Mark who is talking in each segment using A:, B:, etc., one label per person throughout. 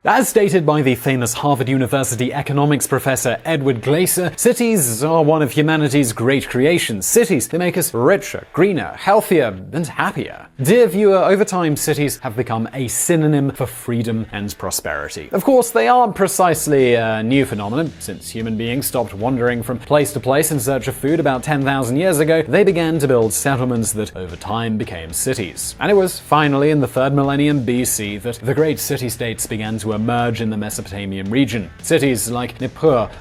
A: As stated by the famous Harvard University economics professor Edward Glaeser, cities are one of humanity's great creations. Cities, they make us richer, greener, healthier, and happier. Dear viewer, over time, cities have become a synonym for freedom and prosperity. Of course, they aren't precisely a new phenomenon. Since human beings stopped wandering from place to place in search of food about 10,000 years ago, they began to build settlements that over time became cities. And it was finally in the 3rd millennium BC that the great city-states began to emerge in the Mesopotamian region. Cities like Nippur,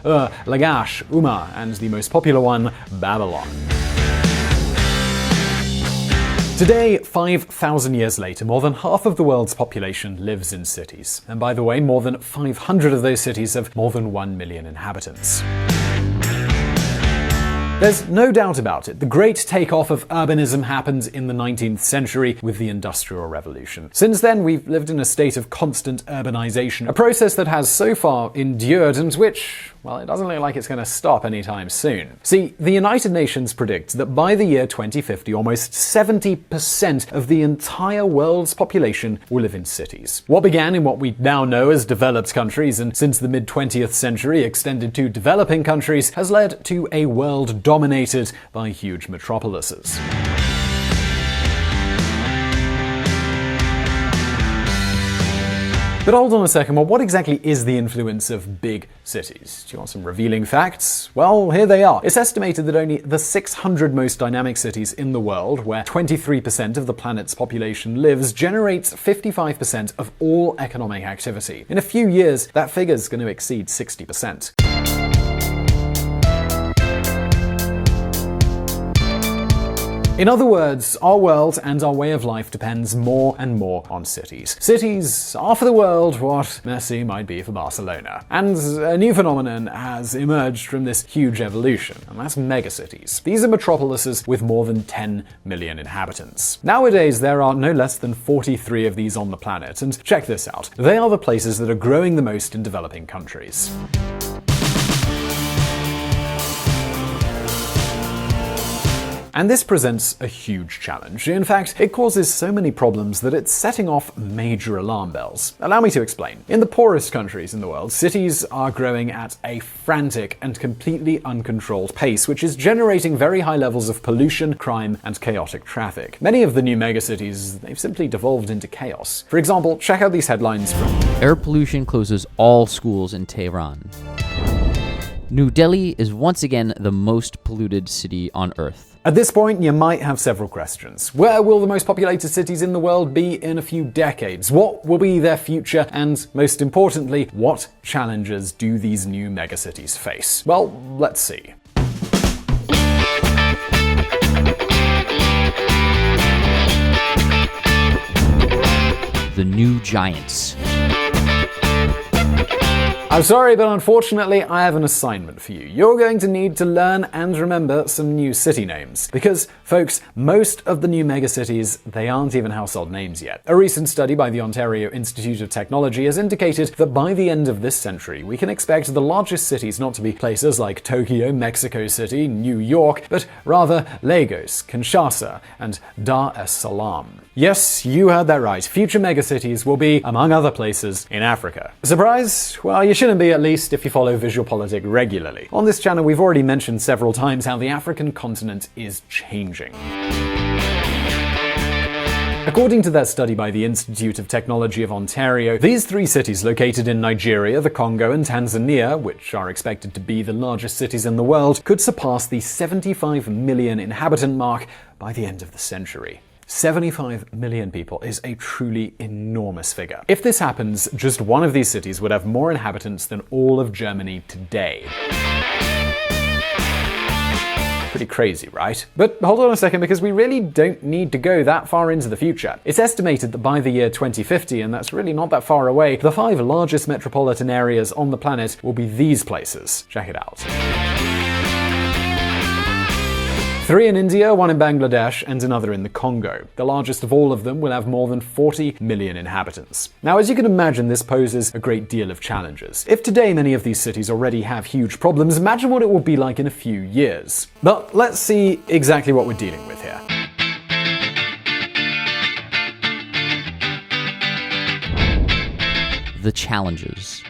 A: Lagash, Umma, and the most popular one, Babylon. Today, 5,000 years later, more than half of the world's population lives in cities. And by the way, more than 500 of those cities have more than 1 million inhabitants. There's no doubt about it, the great takeoff of urbanism happened in the 19th century with the Industrial Revolution. Since then, we've lived in a state of constant urbanization, a process that has so far endured and which, well, it doesn't look like it's going to stop anytime soon. See, the United Nations predicts that by the year 2050, almost 70% of the entire world's population will live in cities. What began in what we now know as developed countries and since the mid-20th century extended to developing countries has led to a world dominated by huge metropolises. But hold on a second, well, what exactly is the influence of big cities? Do you want some revealing facts? Well, here they are. It's estimated that only the 600 most dynamic cities in the world, where 23% of the planet's population lives, generates 55% of all economic activity. In a few years, that figure's going to exceed 60%. In other words, our world and our way of life depends more and more on cities. Cities are for the world what Messi might be for Barcelona. And a new phenomenon has emerged from this huge evolution, and that's megacities. These are metropolises with more than 10 million inhabitants. Nowadays, there are no less than 43 of these on the planet, and check this out. They are the places that are growing the most in developing countries. And this presents a huge challenge. In fact, it causes so many problems that it's setting off major alarm bells. Allow me to explain. In the poorest countries in the world, cities are growing at a frantic and completely uncontrolled pace, which is generating very high levels of pollution, crime, and chaotic traffic. Many of the new megacities, they've simply devolved into chaos. For example, check out these headlines from
B: Air pollution closes all schools in Tehran. New Delhi is once again the most polluted city on Earth.
A: At this point, you might have several questions. Where will the most populated cities in the world be in a few decades? What will be their future? And most importantly, what challenges do these new megacities face? Well, let's see.
B: The new giants.
A: I'm sorry, but unfortunately, I have an assignment for you. You're going to need to learn and remember some new city names. Because, folks, most of the new megacities, they aren't even household names yet. A recent study by the Ontario Institute of Technology has indicated that by the end of this century, we can expect the largest cities not to be places like Tokyo, Mexico City, New York, but rather Lagos, Kinshasa, and Dar es Salaam. Yes, you heard that right. Future megacities will be, among other places, in Africa. Surprised? Well, you shouldn't be, at least if you follow VisualPolitik regularly. On this channel, we've already mentioned several times how the African continent is changing. According to that study by the Institute of Technology of Ontario, these three cities located in Nigeria, the Congo, and Tanzania, which are expected to be the largest cities in the world, could surpass the 75 million inhabitant mark by the end of the century. 75 million people is a truly enormous figure. If this happens, just one of these cities would have more inhabitants than all of Germany today. Pretty crazy, right? But hold on a second, because we really don't need to go that far into the future. It's estimated that by the year 2050, and that's really not that far away, the 5 largest metropolitan areas on the planet will be these places. Check it out. 3 in India, 1 in Bangladesh, and another in the Congo. The largest of all of them will have more than 40 million inhabitants. Now, as you can imagine, this poses a great deal of challenges. If today many of these cities already have huge problems, imagine what it will be like in a few years. But let's see exactly what we're dealing with here.
B: the challenges.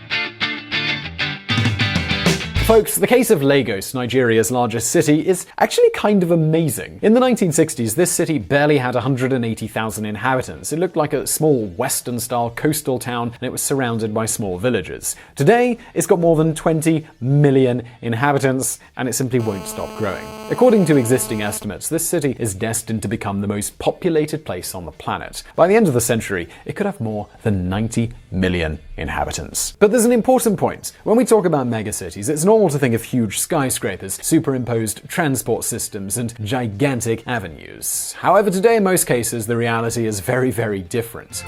A: Folks, the case of Lagos, Nigeria's largest city, is actually kind of amazing. In the 1960s, this city barely had 180,000 inhabitants. It looked like a small Western-style coastal town, and it was surrounded by small villages. Today, it's got more than 20 million inhabitants, and it simply won't stop growing. According to existing estimates, this city is destined to become the most populated place on the planet. By the end of the century, it could have more than 90 million inhabitants. But there's an important point. When we talk about megacities, it's normal to think of huge skyscrapers, superimposed transport systems, and gigantic avenues. However, today in most cases, the reality is very, very different.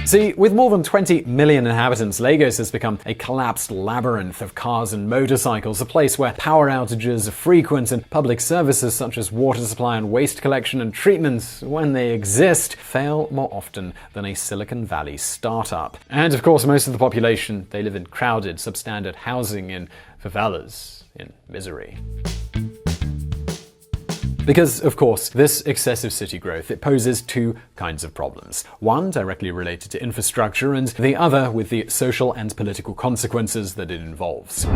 A: See, with more than 20 million inhabitants, Lagos has become a collapsed labyrinth of cars and motorcycles, a place where power outages are frequent and public services such as water supply and waste collection and treatment, when they exist, fail more often than a Silicon Valley startup. And of course, most of the population, they live in crowded, substandard housing in favelas, in misery. Because, of course, this excessive city growth, it poses two kinds of problems. One directly related to infrastructure, and the other with the social and political consequences that it involves.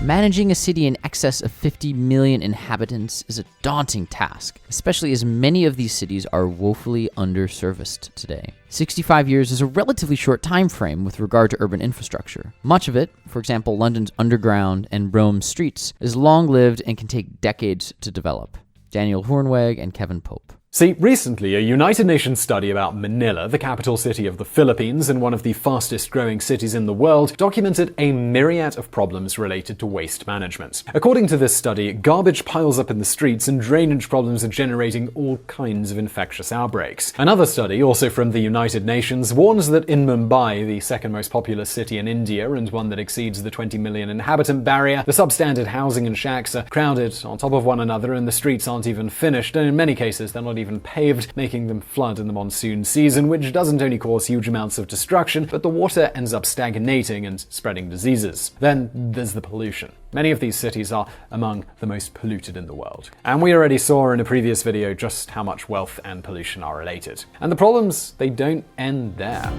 B: Managing a city in excess of 50 million inhabitants is a daunting task, especially as many of these cities are woefully underserviced today. 65 years is a relatively short time frame with regard to urban infrastructure. Much of it, for example London's Underground and Rome's streets, is long-lived and can take decades to develop. Daniel Hornweg and Kevin Pope.
A: See, recently, a United Nations study about Manila, the capital city of the Philippines and one of the fastest growing cities in the world, documented a myriad of problems related to waste management. According to this study, garbage piles up in the streets and drainage problems are generating all kinds of infectious outbreaks. Another study, also from the United Nations, warns that in Mumbai, the second most populous city in India and one that exceeds the 20 million inhabitant barrier, the substandard housing and shacks are crowded on top of one another and the streets aren't even finished, and in many cases they're not even paved, making them flood in the monsoon season, which doesn't only cause huge amounts of destruction, but the water ends up stagnating and spreading diseases. Then there's the pollution. Many of these cities are among the most polluted in the world. And we already saw in a previous video just how much wealth and pollution are related. And the problems, they don't end there.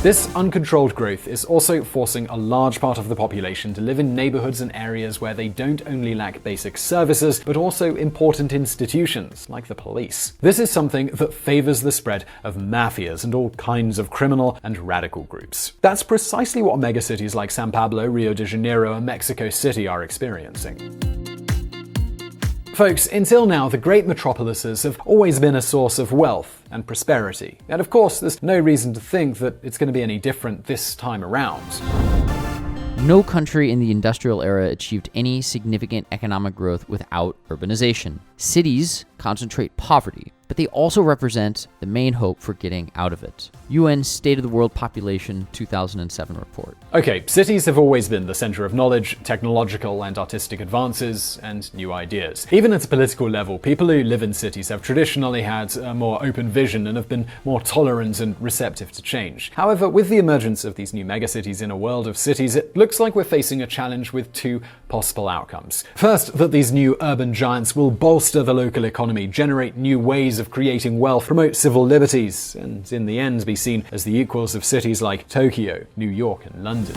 A: This uncontrolled growth is also forcing a large part of the population to live in neighborhoods and areas where they don't only lack basic services, but also important institutions, like the police. This is something that favors the spread of mafias and all kinds of criminal and radical groups. That's precisely what megacities like São Paulo, Rio de Janeiro, and Mexico City are experiencing. Folks, until now, the great metropolises have always been a source of wealth and prosperity. And of course, there's no reason to think that it's going to be any different this time around.
B: No country in the industrial era achieved any significant economic growth without urbanization. Cities concentrate poverty, but they also represent the main hope for getting out of it. UN State of the World Population 2007 report.
A: Okay, cities have always been the center of knowledge, technological and artistic advances, and new ideas. Even at a political level, people who live in cities have traditionally had a more open vision and have been more tolerant and receptive to change. However, with the emergence of these new megacities in a world of cities, it looks like we're facing a challenge with two possible outcomes. First, that these new urban giants will bolster the local economy, generate new ways of creating wealth, promote civil liberties, and in the end be seen as the equals of cities like Tokyo, New York, and London.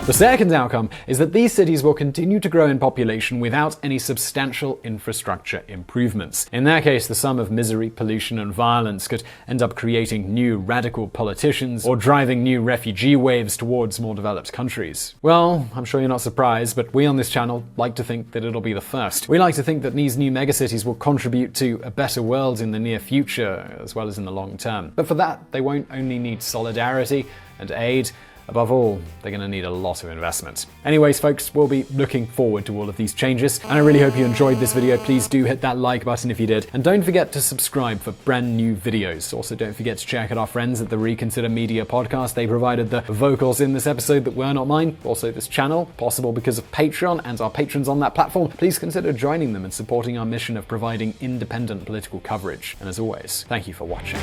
A: The second outcome is that these cities will continue to grow in population without any substantial infrastructure improvements. In that case, the sum of misery, pollution, and violence could end up creating new radical politicians or driving new refugee waves towards more developed countries. Well, I'm sure you're not surprised, but we on this channel like to think that it'll be the first. We like to think that these new megacities will contribute to a better world in the near future, as well as in the long term. But for that, they won't only need solidarity and aid. Above all, they're going to need a lot of investment. Anyways, folks, we'll be looking forward to all of these changes, and I really hope you enjoyed this video. Please do hit that like button if you did, and don't forget to subscribe for brand new videos. Also, don't forget to check out our friends at the Reconsider Media podcast. They provided the vocals in this episode that were not mine. Also, this channel, possible because of Patreon and our patrons on that platform. Please consider joining them and supporting our mission of providing independent political coverage. And as always, thank you for watching.